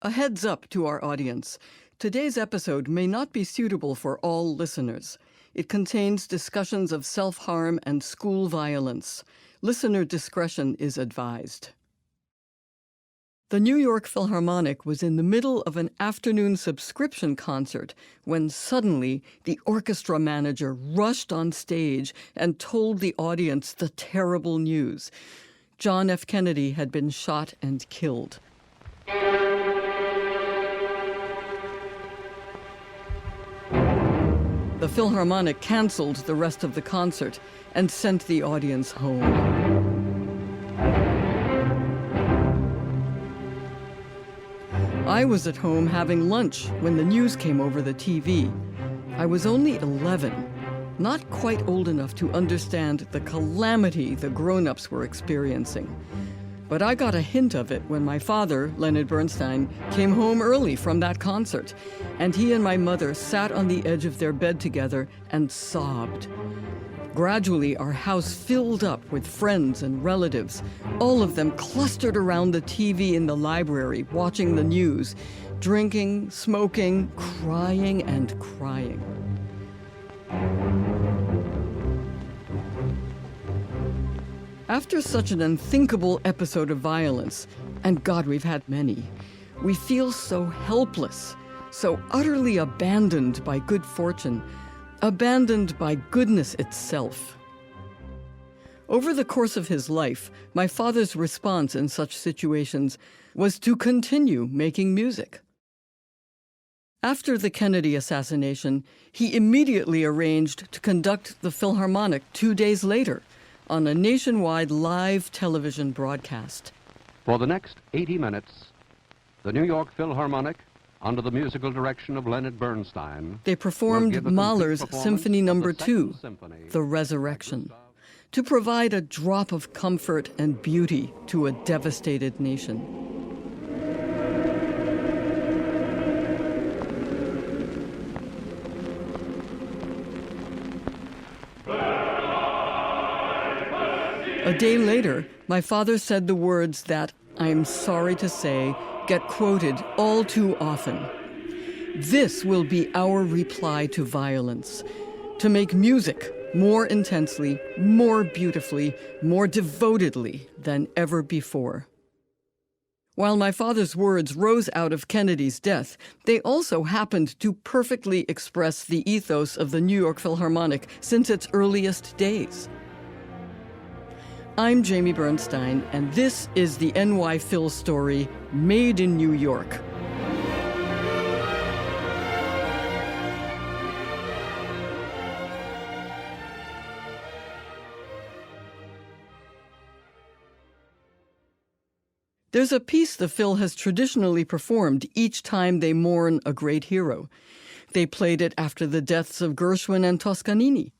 A heads up to our audience. Today's episode may not be suitable for all listeners. It contains discussions of self-harm and school violence. Listener discretion is advised. The New York Philharmonic was in the middle of an afternoon subscription concert when suddenly the orchestra manager rushed on stage and told the audience the terrible news. John F. Kennedy had been shot and killed. The Philharmonic canceled the rest of the concert and sent the audience home. I was at home having lunch when the news came over the TV. I was only 11, not quite old enough to understand the calamity the grown-ups were experiencing. But I got a hint of it when my father, Leonard Bernstein, came home early from that concert, and he and my mother sat on the edge of their bed together and sobbed. Gradually, our house filled up with friends and relatives, all of them clustered around the TV in the library, watching the news, drinking, smoking, crying, and crying. After such an unthinkable episode of violence, and God, we've had many, we feel so helpless, so utterly abandoned by good fortune, abandoned by goodness itself. Over the course of his life, my father's response in such situations was to continue making music. After the Kennedy assassination, he immediately arranged to conduct the Philharmonic 2 days later, on a nationwide live television broadcast. For the next 80 minutes, the New York Philharmonic, under the musical direction of Leonard Bernstein, they performed Mahler's Symphony No. 2, The Resurrection, to provide a drop of comfort and beauty to a devastated nation. A day later, my father said the words that, I'm sorry to say, get quoted all too often. This will be our reply to violence, to make music more intensely, more beautifully, more devotedly than ever before. While my father's words rose out of Kennedy's death, they also happened to perfectly express the ethos of the New York Philharmonic since its earliest days. I'm Jamie Bernstein, and this is the NY Phil story, Made in New York. There's a piece the Phil has traditionally performed each time they mourn a great hero. They played it after the deaths of Gershwin and Toscanini.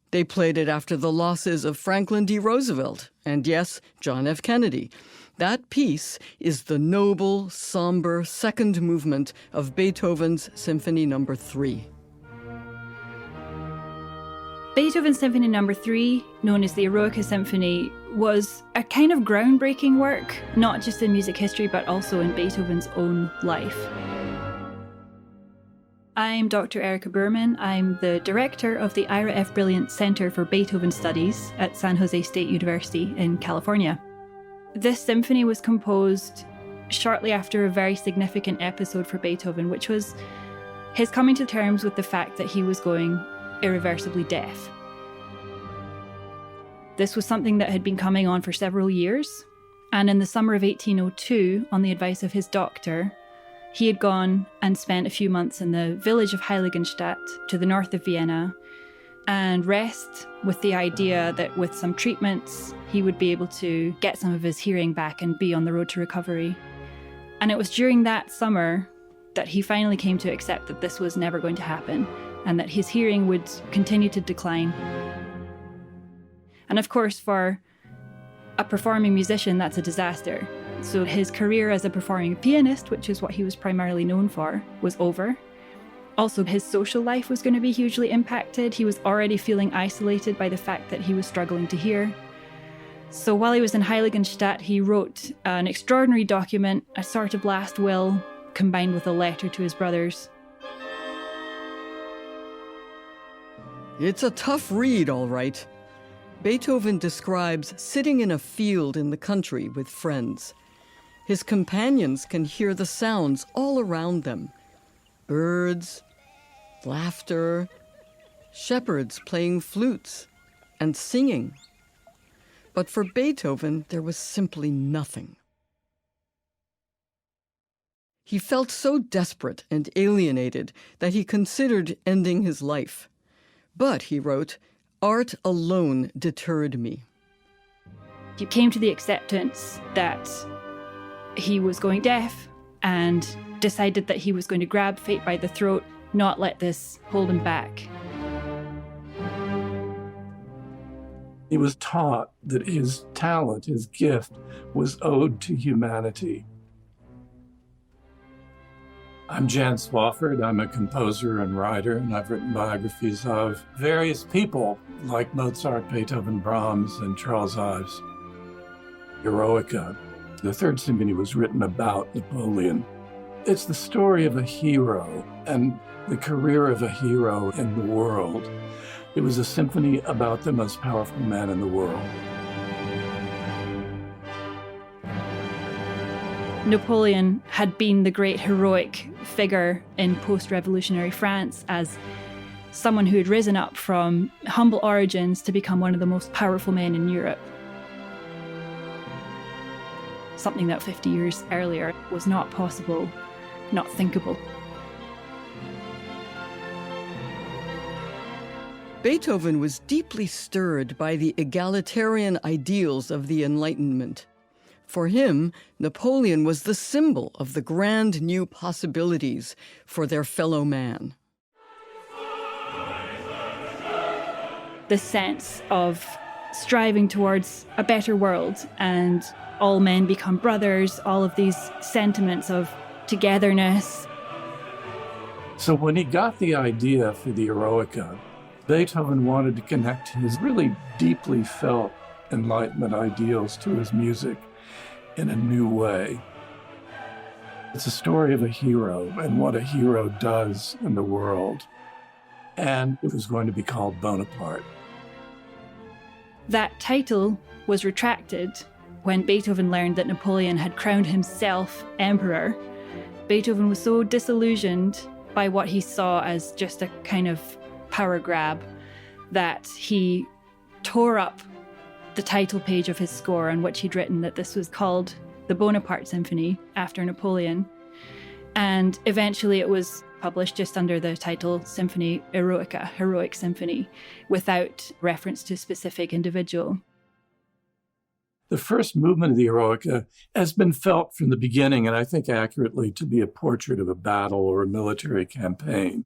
They played it after the losses of Franklin D. Roosevelt and, yes, John F. Kennedy. That piece is the noble, somber second movement of Beethoven's Symphony No. 3. Beethoven's Symphony No. 3, known as the Eroica Symphony, was a kind of groundbreaking work, not just in music history, but also in Beethoven's own life. I'm Dr. Erica Berman. I'm the director of the Ira F. Brilliant Center for Beethoven Studies at San Jose State University in California. This symphony was composed shortly after a very significant episode for Beethoven, which was his coming to terms with the fact that he was going irreversibly deaf. This was something that had been coming on for several years, and in the summer of 1802, on the advice of his doctor, he had gone and spent a few months in the village of Heiligenstadt to the north of Vienna and rest with the idea that with some treatments, he would be able to get some of his hearing back and be on the road to recovery. And it was during that summer that he finally came to accept that this was never going to happen and that his hearing would continue to decline. And of course, for a performing musician, that's a disaster. So his career as a performing pianist, which is what he was primarily known for, was over. Also, his social life was going to be hugely impacted. He was already feeling isolated by the fact that he was struggling to hear. So while he was in Heiligenstadt, he wrote an extraordinary document, a sort of last will, combined with a letter to his brothers. It's a tough read, all right. Beethoven describes sitting in a field in the country with friends. His companions can hear the sounds all around them. Birds, laughter, shepherds playing flutes, and singing. But for Beethoven, there was simply nothing. He felt so desperate and alienated that he considered ending his life. But, he wrote, art alone deterred me. He came to the acceptance that he was going deaf and decided that he was going to grab fate by the throat, not let this hold him back. He was taught that his talent, his gift, was owed to humanity. I'm Jan Swofford. I'm a composer and writer, and I've written biographies of various people like Mozart, Beethoven, Brahms, and Charles Ives. Eroica, the Third Symphony, was written about Napoleon. It's the story of a hero and the career of a hero in the world. It was a symphony about the most powerful man in the world. Napoleon had been the great heroic figure in post-revolutionary France as someone who had risen up from humble origins to become one of the most powerful men in Europe. Something that 50 years earlier was not possible, not thinkable. Beethoven was deeply stirred by the egalitarian ideals of the Enlightenment. For him, Napoleon was the symbol of the grand new possibilities for their fellow man. The sense of striving towards a better world and all men become brothers, all of these sentiments of togetherness. So when he got the idea for the Eroica, Beethoven wanted to connect his really deeply felt Enlightenment ideals to his music in a new way. It's a story of a hero and what a hero does in the world. And it was going to be called Bonaparte. That title was retracted when Beethoven learned that Napoleon had crowned himself emperor. Beethoven was so disillusioned by what he saw as just a kind of power grab that he tore up the title page of his score on which he'd written that this was called the Bonaparte Symphony after Napoleon. And eventually it was published just under the title Symphony Eroica, Heroic Symphony, without reference to a specific individual. The first movement of the Eroica has been felt from the beginning, and I think accurately, to be a portrait of a battle or a military campaign.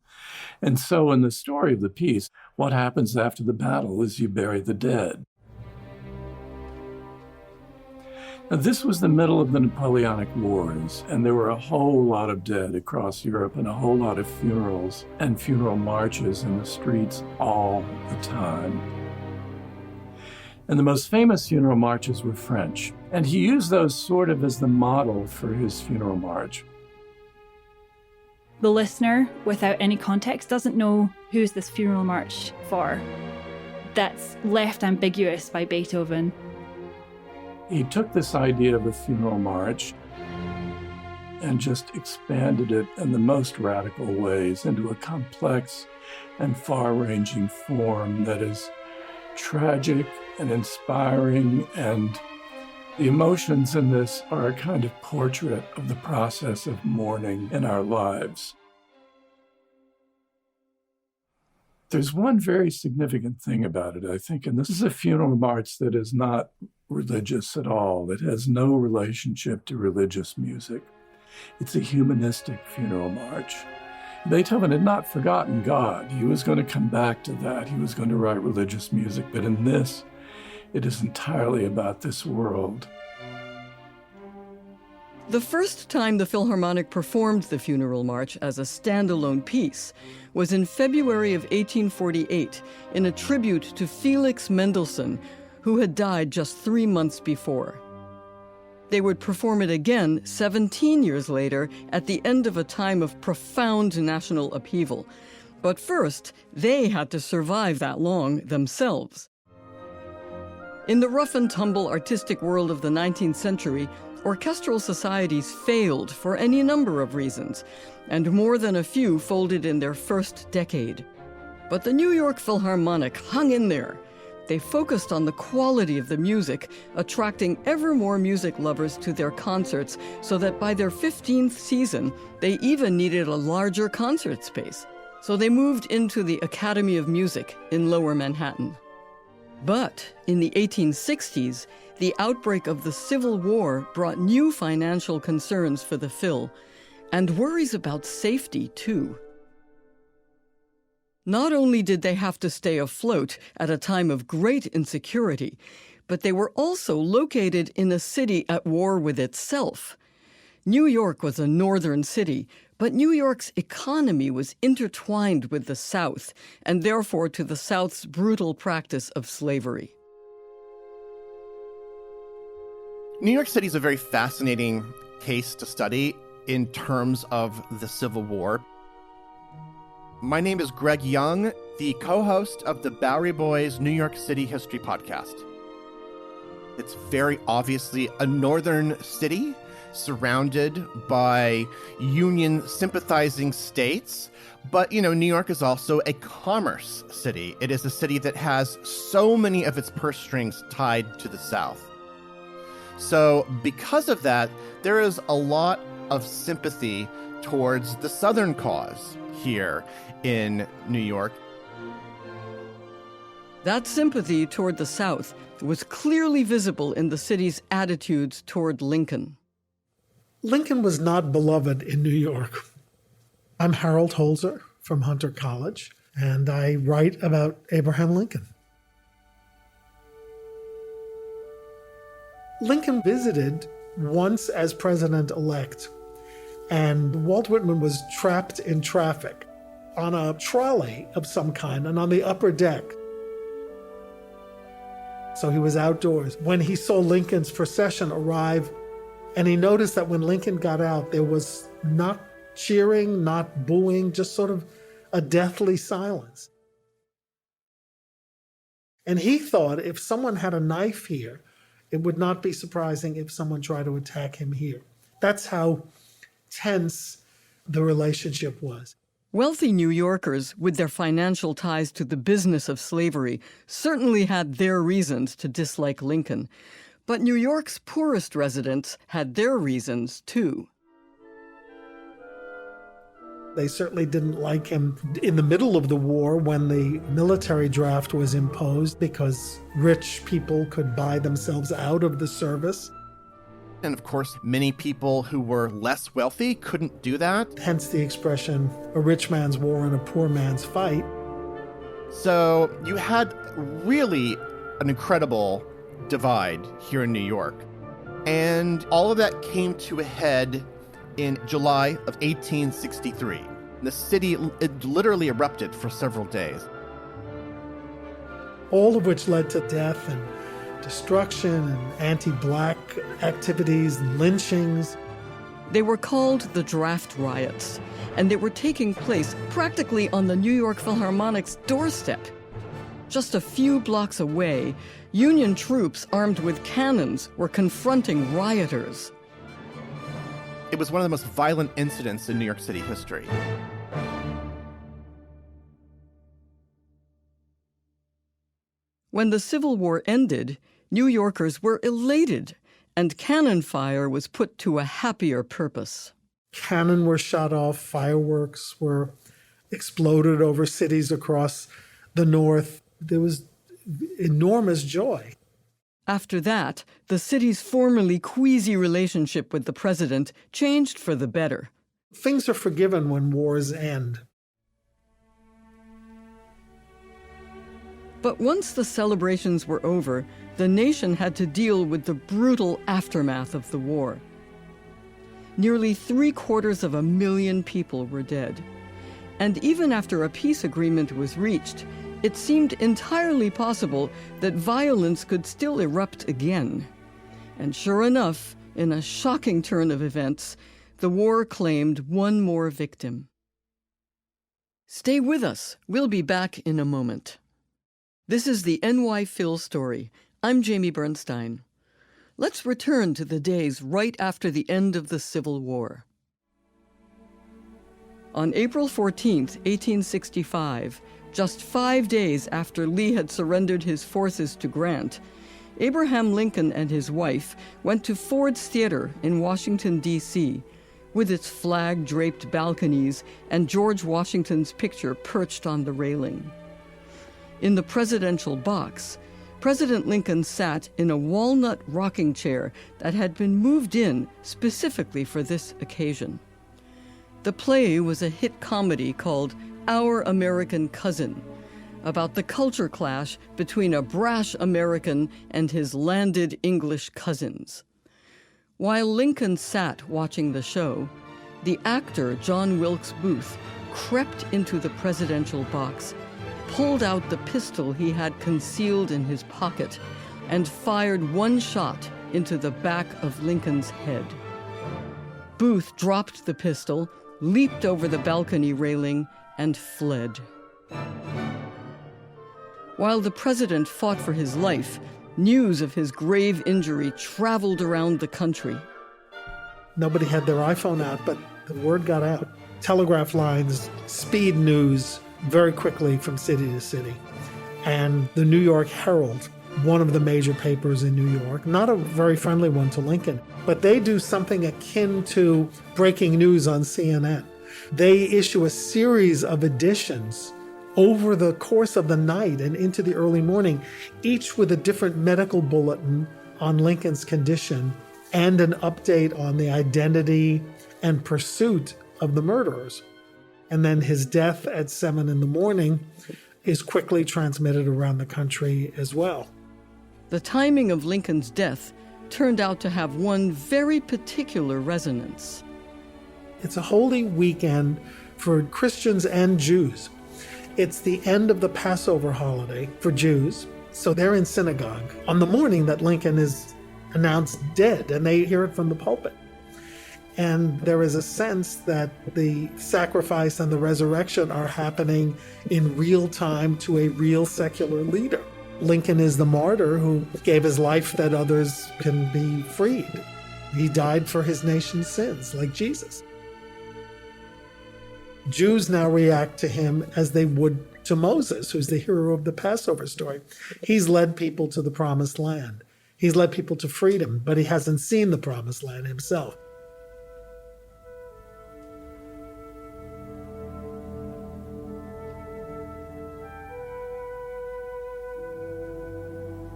And so in the story of the piece, what happens after the battle is you bury the dead. Now, this was the middle of the Napoleonic Wars, and there were a whole lot of dead across Europe and a whole lot of funerals and funeral marches in the streets all the time. And the most famous funeral marches were French, and he used those sort of as the model for his funeral march. The listener, without any context, doesn't know who's this funeral march for. That's left ambiguous by Beethoven. He took this idea of a funeral march and just expanded it in the most radical ways into a complex and far-ranging form that is tragic and inspiring, and the emotions in this are a kind of portrait of the process of mourning in our lives. There's one very significant thing about it, I think, and this is a funeral march that is not religious at all. It has no relationship to religious music. It's a humanistic funeral march. Beethoven had not forgotten God. He was going to come back to that. He was going to write religious music, but in this, it is entirely about this world. The first time the Philharmonic performed the Funeral March as a standalone piece was in February of 1848 in a tribute to Felix Mendelssohn, who had died just 3 months before. They would perform it again 17 years later at the end of a time of profound national upheaval. But first, they had to survive that long themselves. In the rough-and-tumble artistic world of the 19th century, orchestral societies failed for any number of reasons, and more than a few folded in their first decade. But the New York Philharmonic hung in there. They focused on the quality of the music, attracting ever more music lovers to their concerts, so that by their 15th season, they even needed a larger concert space. So they moved into the Academy of Music in Lower Manhattan. But in the 1860s, the outbreak of the Civil War brought new financial concerns for the Phil, and worries about safety, too. Not only did they have to stay afloat at a time of great insecurity, but they were also located in a city at war with itself. New York was a northern city, but New York's economy was intertwined with the South, and therefore to the South's brutal practice of slavery. New York City is a very fascinating case to study in terms of the Civil War. My name is Greg Young, the co-host of the Bowery Boys New York City History Podcast. It's very obviously a northern city surrounded by Union sympathizing states. But, New York is also a commerce city. It is a city that has so many of its purse strings tied to the South. So because of that, there is a lot of sympathy towards the Southern cause here in New York. That sympathy toward the South was clearly visible in the city's attitudes toward Lincoln. Lincoln was not beloved in New York. I'm Harold Holzer from Hunter College, and I write about Abraham Lincoln. Lincoln visited once as president-elect, and Walt Whitman was trapped in traffic on a trolley of some kind and on the upper deck. So he was outdoors when he saw Lincoln's procession arrive, and he noticed that when Lincoln got out, there was not cheering, not booing, just sort of a deathly silence. And he thought if someone had a knife here, it would not be surprising if someone tried to attack him here. That's how tense the relationship was. Wealthy New Yorkers, with their financial ties to the business of slavery, certainly had their reasons to dislike Lincoln. But New York's poorest residents had their reasons, too. They certainly didn't like him in the middle of the war when the military draft was imposed because rich people could buy themselves out of the service. And of course, many people who were less wealthy couldn't do that. Hence the expression, a rich man's war and a poor man's fight. So you had really an incredible divide here in New York. And all of that came to a head in July of 1863. The city literally erupted for several days. All of which led to death and destruction and anti-black activities and lynchings. They were called the draft riots, and they were taking place practically on the New York Philharmonic's doorstep. Just a few blocks away, Union troops armed with cannons were confronting rioters. It was one of the most violent incidents in New York City history. When the Civil War ended, New Yorkers were elated, and cannon fire was put to a happier purpose. Cannon were shot off, fireworks were exploded over cities across the North. There was enormous joy. After that, the city's formerly queasy relationship with the president changed for the better. Things are forgiven when wars end. But once the celebrations were over, the nation had to deal with the brutal aftermath of the war. Nearly 750,000 people were dead. And even after a peace agreement was reached, it seemed entirely possible that violence could still erupt again. And sure enough, In a shocking turn of events, the war claimed one more victim. Stay with us. We'll be back in a moment. This is the NY Phil story. I'm Jamie Bernstein. Let's return to the days right after the end of the Civil War. On April 14th, 1865, just 5 days after Lee had surrendered his forces to Grant, Abraham Lincoln and his wife went to Ford's Theater in Washington, D.C., with its flag-draped balconies and George Washington's picture perched on the railing. In the presidential box, President Lincoln sat in a walnut rocking chair that had been moved in specifically for this occasion. The play was a hit comedy called Our American Cousin, about the culture clash between a brash American and his landed English cousins. While Lincoln sat watching the show, the actor John Wilkes Booth crept into the presidential box, pulled out the pistol he had concealed in his pocket, and fired one shot into the back of Lincoln's head. Booth dropped the pistol, leaped over the balcony railing, and fled. While the president fought for his life, news of his grave injury traveled around the country. Nobody had their iPhone out, but the word got out. Telegraph lines, speed news very quickly from city to city. And the New York Herald, one of the major papers in New York, not a very friendly one to Lincoln, but they do something akin to breaking news on CNN. They issue a series of editions over the course of the night and into the early morning, each with a different medical bulletin on Lincoln's condition and an update on the identity and pursuit of the murderers. And then his death at 7 a.m. is quickly transmitted around the country as well. The timing of Lincoln's death turned out to have one very particular resonance. It's a holy weekend for Christians and Jews. It's the end of the Passover holiday for Jews, so they're in synagogue on the morning that Lincoln is announced dead, and they hear it from the pulpit. And there is a sense that the sacrifice and the resurrection are happening in real time to a real secular leader. Lincoln is the martyr who gave his life that others can be freed. He died for his nation's sins, like Jesus. Jews now react to him as they would to Moses, who's the hero of the Passover story. He's led people to the promised land. He's led people to freedom, but he hasn't seen the promised land himself.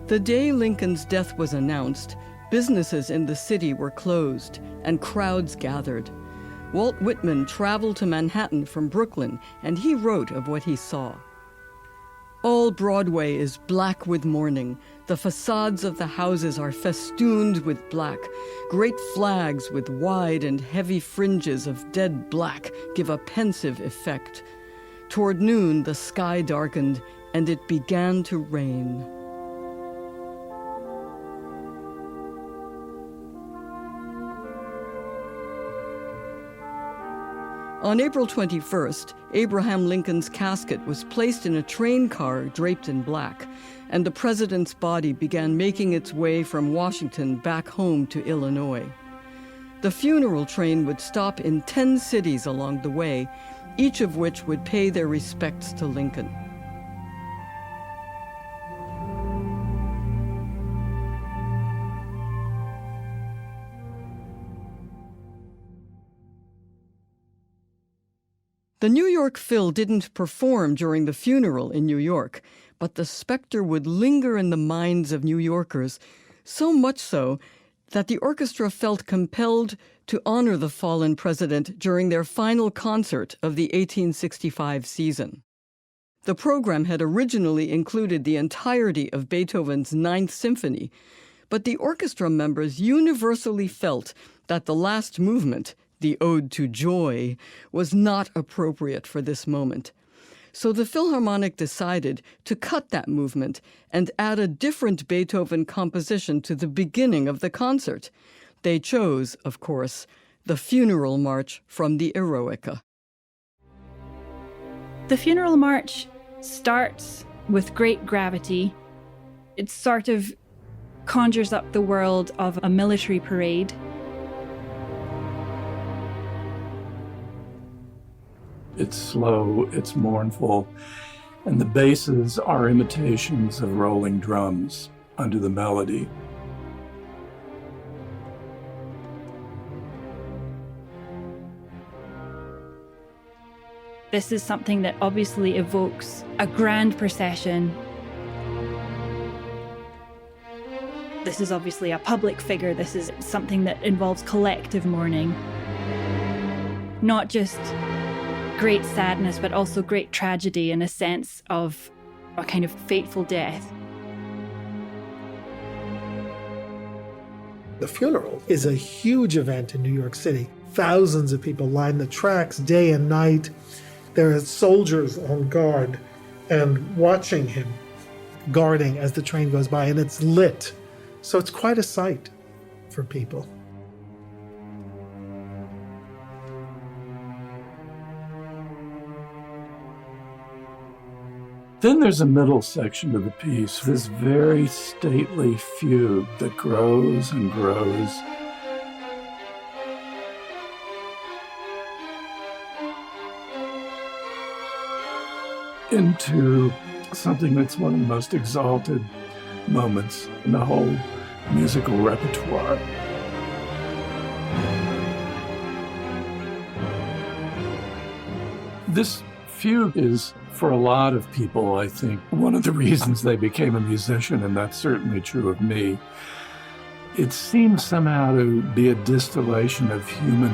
The day Lincoln's death was announced, businesses in the city were closed and crowds gathered. Walt Whitman traveled to Manhattan from Brooklyn, and he wrote of what he saw. All Broadway is black with mourning. The facades of the houses are festooned with black. Great flags with wide and heavy fringes of dead black give a pensive effect. Toward noon, the sky darkened, and it began to rain. On April 21st, Abraham Lincoln's casket was placed in a train car draped in black, and the president's body began making its way from Washington back home to Illinois. The funeral train would stop in 10 cities along the way, each of which would pay their respects to Lincoln. The New York Phil didn't perform during the funeral in New York, but the specter would linger in the minds of New Yorkers, so much so that the orchestra felt compelled to honor the fallen president during their final concert of the 1865 season. The program had originally included the entirety of Beethoven's Ninth Symphony, but the orchestra members universally felt that the last movement, the Ode to Joy, was not appropriate for this moment. So the Philharmonic decided to cut that movement and add a different Beethoven composition to the beginning of the concert, They chose, of course, the funeral march from the Eroica. The funeral march starts with great gravity. It sort of conjures up the world of a military parade. It's slow, it's mournful, and the basses are imitations of rolling drums under the melody. This is something that obviously evokes a grand procession. This is obviously a public figure. This is something that involves collective mourning. Not just great sadness, but also great tragedy and a sense of a kind of fateful death. The funeral is a huge event in New York City. Thousands of people line the tracks day and night. There are soldiers on guard and watching him, guarding as the train goes by, and it's lit. So it's quite a sight for people. Then there's a middle section of the piece, this very stately fugue that grows and grows. Into something that's one of the most exalted moments in the whole musical repertoire. This fugue is, for a lot of people, I think, one of the reasons they became a musician, and that's certainly true of me. It seems somehow to be a distillation of human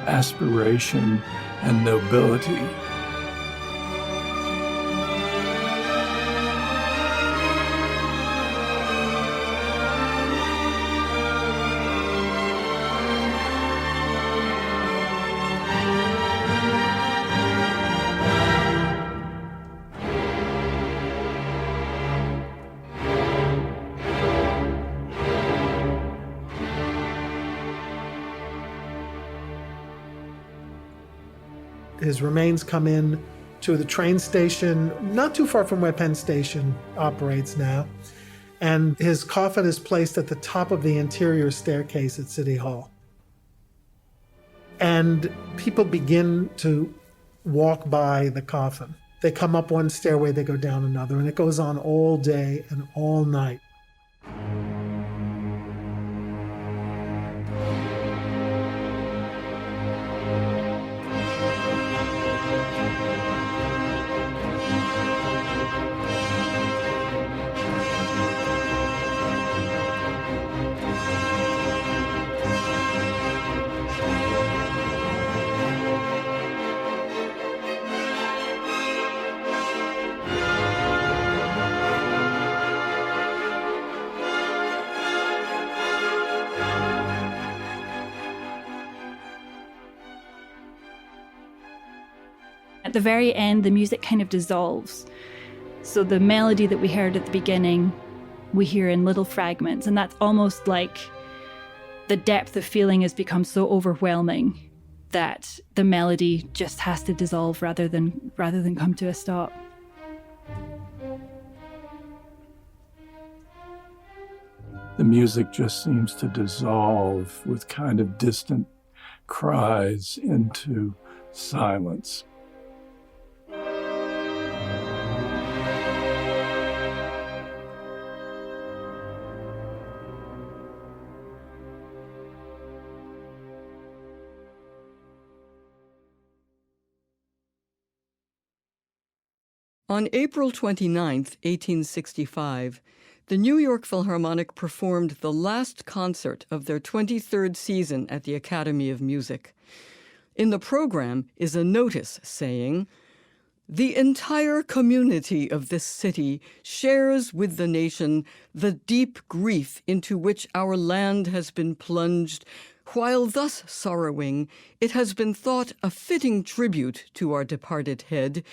aspiration and nobility. His remains come in to the train station, not too far from where Penn Station operates now. And his coffin is placed at the top of the interior staircase at City Hall. And people begin to walk by the coffin. They come up one stairway, they go down another, and it goes on all day and all night. At the very end, the music kind of dissolves. So the melody that we heard at the beginning, we hear in little fragments, and that's almost like the depth of feeling has become so overwhelming that the melody just has to dissolve rather than come to a stop. The music just seems to dissolve with kind of distant cries into silence. On April 29, 1865, the New York Philharmonic performed the last concert of their 23rd season at the Academy of Music. In the program is a notice saying, "The entire community of this city shares with the nation the deep grief into which our land has been plunged. While thus sorrowing, it has been thought a fitting tribute to our departed head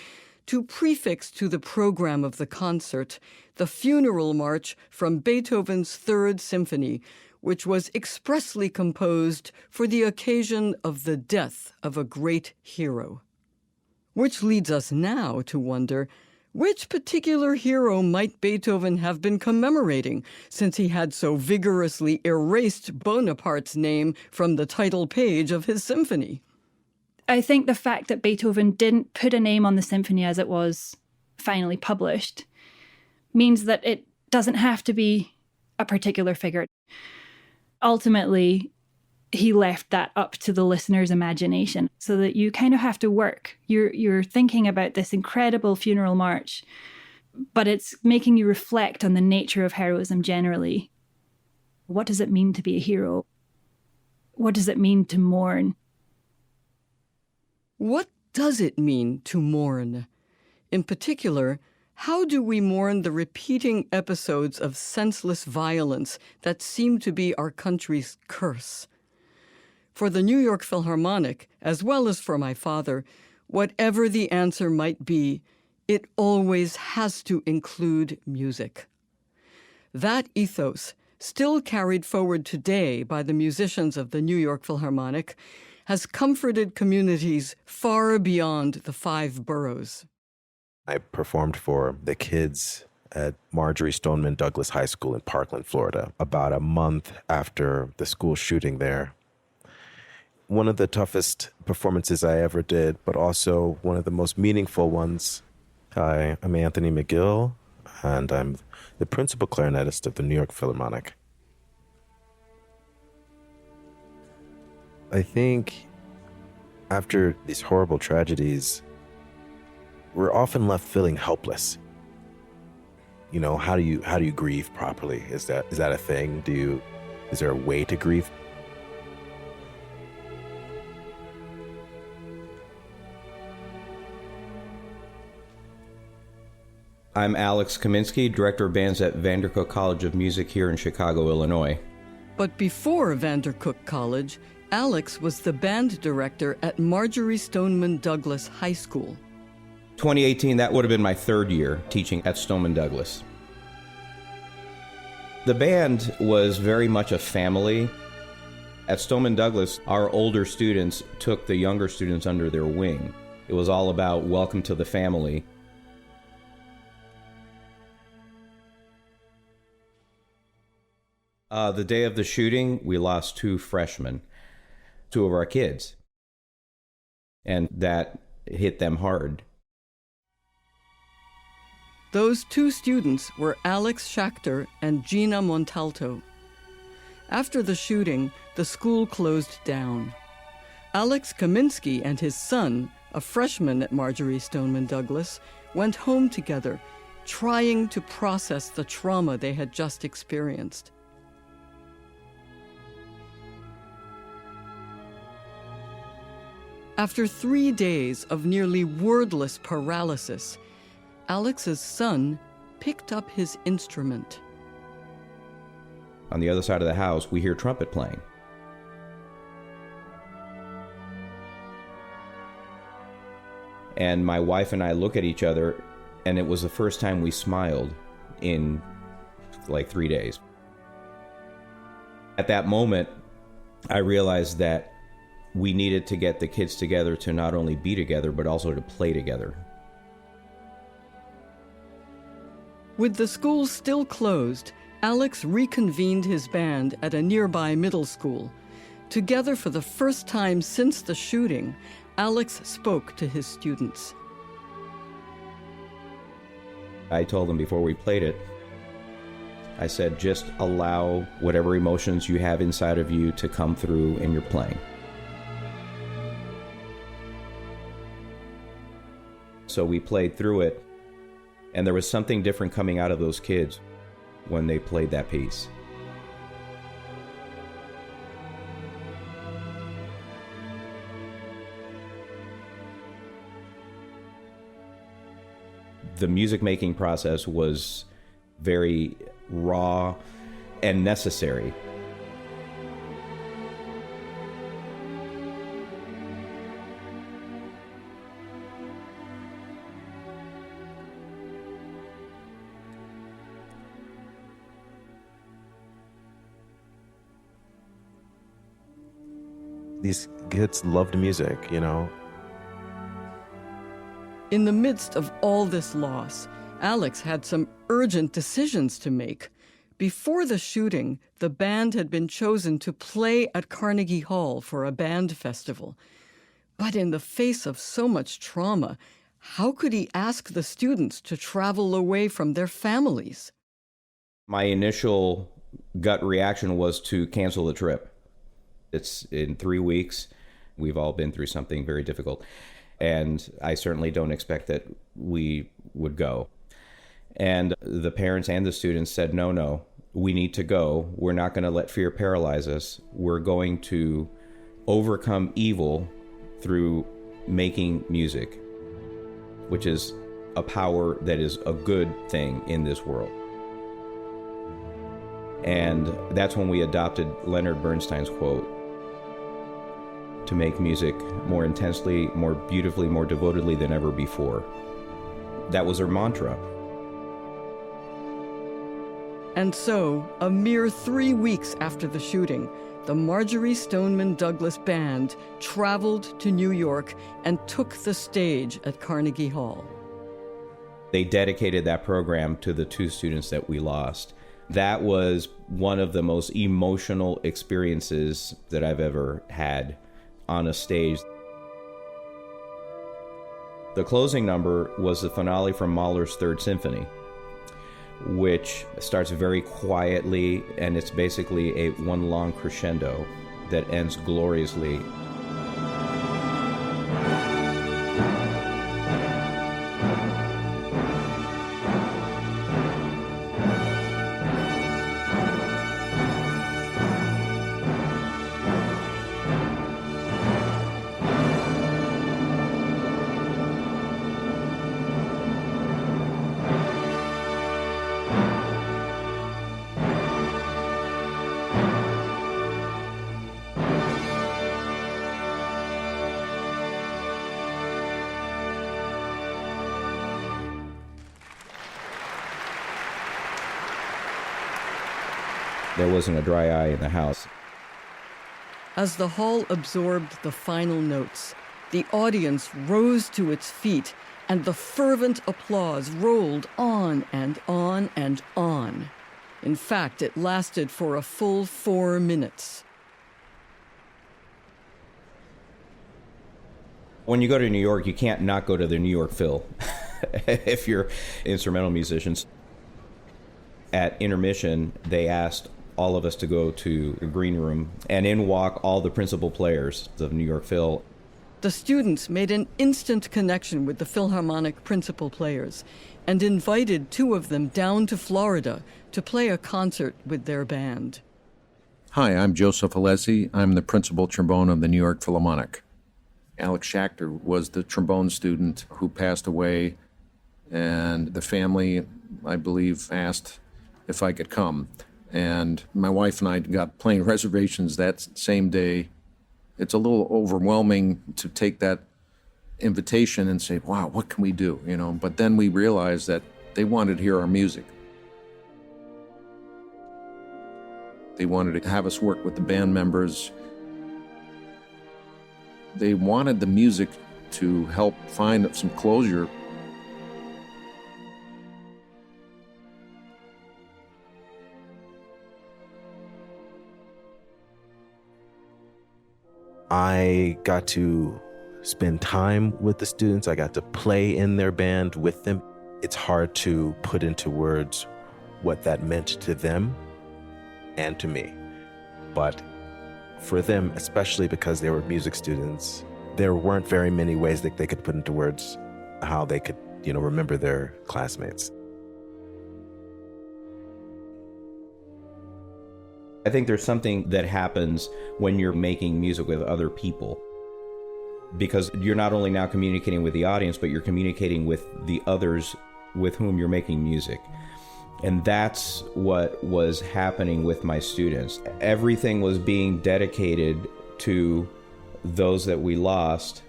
to prefix to the program of the concert the funeral march from Beethoven's Third Symphony, which was expressly composed for the occasion of the death of a great hero. Which leads us now to wonder, which particular hero might Beethoven have been commemorating, since he had so vigorously erased Bonaparte's name from the title page of his symphony? I think the fact that Beethoven didn't put a name on the symphony as it was finally published means that it doesn't have to be a particular figure. Ultimately, he left that up to the listener's imagination, so that you kind of have to work. You're thinking about this incredible funeral march, but it's making you reflect on the nature of heroism generally. What does it mean to be a hero? What does it mean to mourn? What does it mean to mourn? In particular, how do we mourn the repeating episodes of senseless violence that seem to be our country's curse? For the New York Philharmonic, as well as for my father, whatever the answer might be, it always has to include music. That ethos, still carried forward today by the musicians of the New York Philharmonic, has comforted communities far beyond the 5 boroughs. I performed for the kids at Marjory Stoneman Douglas High School in Parkland, Florida, about a month after the school shooting there. One of the toughest performances I ever did, but also one of the most meaningful ones. Hi, I'm Anthony McGill, and I'm the principal clarinetist of the New York Philharmonic. I think after these horrible tragedies, we're often left feeling helpless. You know, how do you grieve properly? Is that a thing? Is there a way to grieve? I'm Alex Kaminsky, Director of Bands at Vandercook College of Music here in Chicago, Illinois. But before Vandercook College, Alex was the band director at Marjory Stoneman Douglas High School. 2018, that would have been my 3rd year teaching at Stoneman Douglas. The band was very much a family. At Stoneman Douglas, our older students took the younger students under their wing. It was all about welcome to the family. The day of the shooting, we lost 2 freshmen, 2 of our kids, and that hit them hard. Those 2 students were Alex Schachter and Gina Montalto. After the shooting, the school closed down. Alex Kaminsky and his son, a freshman at Marjory Stoneman Douglas, went home together, trying to process the trauma they had just experienced. After 3 days of nearly wordless paralysis, Alex's son picked up his instrument. On the other side of the house, we hear trumpet playing. And my wife and I look at each other, and it was the first time we smiled in like 3 days. At that moment, I realized that we needed to get the kids together to not only be together, but also to play together. With the school still closed, Alex reconvened his band at a nearby middle school. Together for the first time since the shooting, Alex spoke to his students. I told them before we played it, I said, just allow whatever emotions you have inside of you to come through in your playing. So we played through it, and there was something different coming out of those kids when they played that piece. The music-making process was very raw and necessary. These kids loved music, you know. In the midst of all this loss, Alex had some urgent decisions to make. Before the shooting, the band had been chosen to play at Carnegie Hall for a band festival. But in the face of so much trauma, how could he ask the students to travel away from their families? My initial gut reaction was to cancel the trip. It's in 3 weeks. We've all been through something very difficult. And I certainly don't expect that we would go. And the parents and the students said, no, we need to go. We're not going to let fear paralyze us. We're going to overcome evil through making music, which is a power that is a good thing in this world. And that's when we adopted Leonard Bernstein's quote, to make music more intensely, more beautifully, more devotedly than ever before. That was her mantra. And so, a mere 3 weeks after the shooting, the Marjory Stoneman Douglas Band traveled to New York and took the stage at Carnegie Hall. They dedicated that program to the 2 students that we lost. That was one of the most emotional experiences that I've ever had on a stage. The closing number was the finale from Mahler's Third Symphony, which starts very quietly, and it's basically a one long crescendo that ends gloriously. There wasn't a dry eye in the house. As the hall absorbed the final notes, the audience rose to its feet, and the fervent applause rolled on and on and on. In fact, it lasted for a full 4 minutes. When you go to New York, you can't not go to the New York Phil if you're instrumental musicians. At intermission, they asked all of us to go to the green room, and in walk all the principal players of New York Phil. The students made an instant connection with the Philharmonic principal players and invited 2 of them down to Florida to play a concert with their band. Hi, I'm Joseph Alessi. I'm the principal trombone of the New York Philharmonic. Alex Schachter was the trombone student who passed away, and the family, I believe, asked if I could come. And my wife and I got plane reservations that same day. It's a little overwhelming to take that invitation and say, wow, what can we do? You know, but then we realized that they wanted to hear our music. They wanted to have us work with the band members. They wanted the music to help find some closure. I got to spend time with the students. I got to play in their band with them. It's hard to put into words what that meant to them and to me. But for them, especially because they were music students, there weren't very many ways that they could put into words how they could, remember their classmates. I think there's something that happens when you're making music with other people, because you're not only now communicating with the audience, but you're communicating with the others with whom you're making music. And that's what was happening with my students. Everything was being dedicated to those that we lost.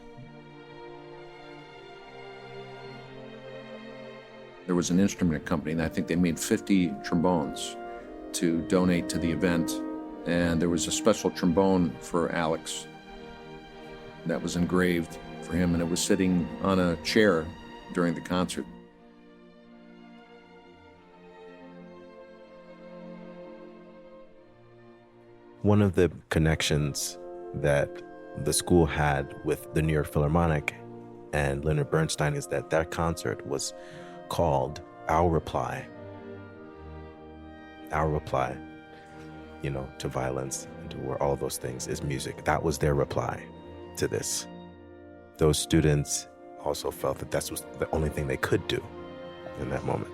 There was an instrument company, and I think they made 50 trombones to donate to the event. And there was a special trombone for Alex. that was engraved for him, and it was sitting on a chair during the concert. One of the connections that the school had with the New York Philharmonic and Leonard Bernstein is that concert was called Our Reply. Our reply, to violence and to war, all of those things is music. That was their reply to this. Those students also felt that that was the only thing they could do in that moment.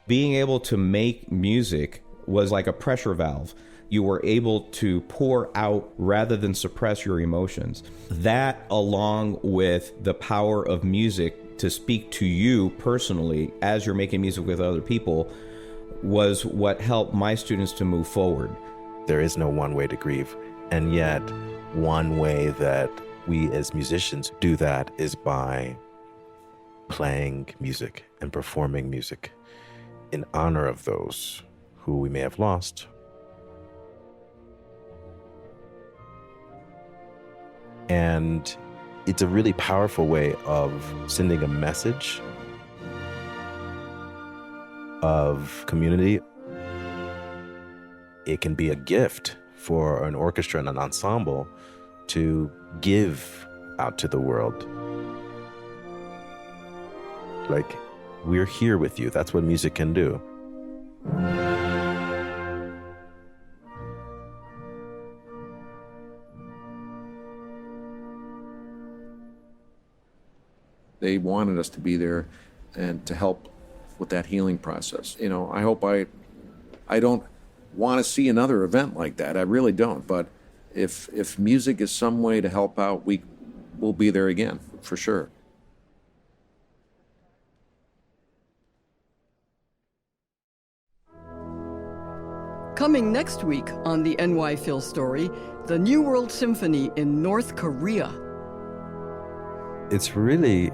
Being able to make music was like a pressure valve. You were able to pour out rather than suppress your emotions. That, along with the power of music to speak to you personally as you're making music with other people, was what helped my students to move forward. There is no one way to grieve, and yet one way that we as musicians do that is by playing music and performing music in honor of those who we may have lost. And it's a really powerful way of sending a message of community. It can be a gift for an orchestra and an ensemble to give out to the world. Like, we're here with you. That's what music can do. They wanted us to be there and to help with that healing process. I hope I don't want to see another event like that. I really don't. But if music is some way to help out, we'll be there again, for sure. Coming next week on the NY Phil Story, the New World Symphony in North Korea. It's really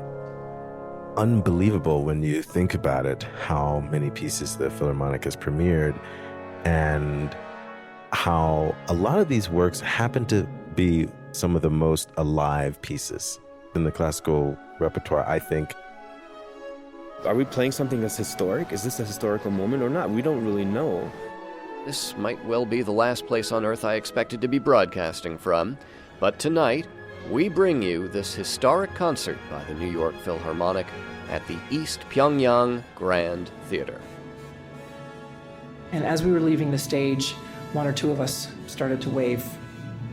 unbelievable when you think about it, how many pieces the Philharmonic has premiered and how a lot of these works happen to be some of the most alive pieces in the classical repertoire, I think. Are we playing something that's historic? Is this a historical moment or not? We don't really know. This might well be the last place on Earth I expected to be broadcasting from, but tonight, we bring you this historic concert by the New York Philharmonic at the East Pyongyang Grand Theater. And as we were leaving the stage, one or two of us started to wave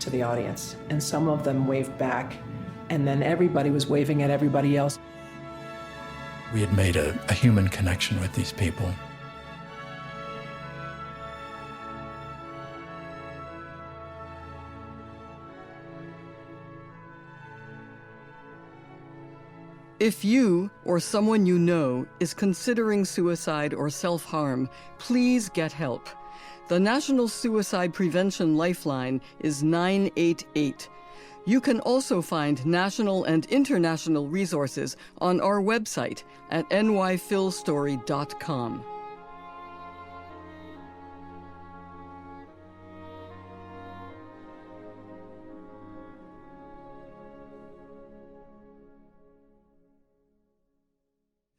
to the audience, and some of them waved back, and then everybody was waving at everybody else. We had made a human connection with these people. If you or someone you know is considering suicide or self-harm, please get help. The National Suicide Prevention Lifeline is 988. You can also find national and international resources on our website at nyphilstory.com.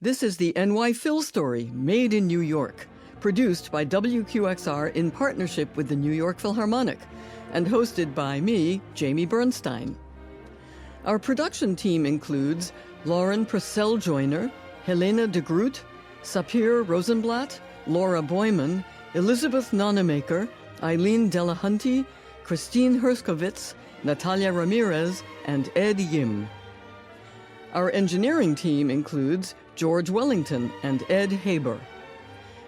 This is the NY Phil Story, made in New York, produced by WQXR in partnership with the New York Philharmonic, and hosted by me, Jamie Bernstein. Our production team includes Lauren Purcell-Joyner, Helena de Groot, Sapir Rosenblatt, Laura Boyman, Elizabeth Nonamaker, Eileen Delahunty, Christine Herskovitz, Natalia Ramirez, and Ed Yim. Our engineering team includes George Wellington and Ed Haber.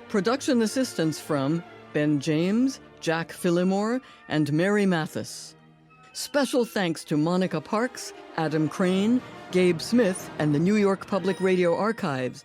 Production assistance from Ben James, Jack Phillimore, and Mary Mathis. Special thanks to Monica Parks, Adam Crane, Gabe Smith, and the New York Public Radio Archives.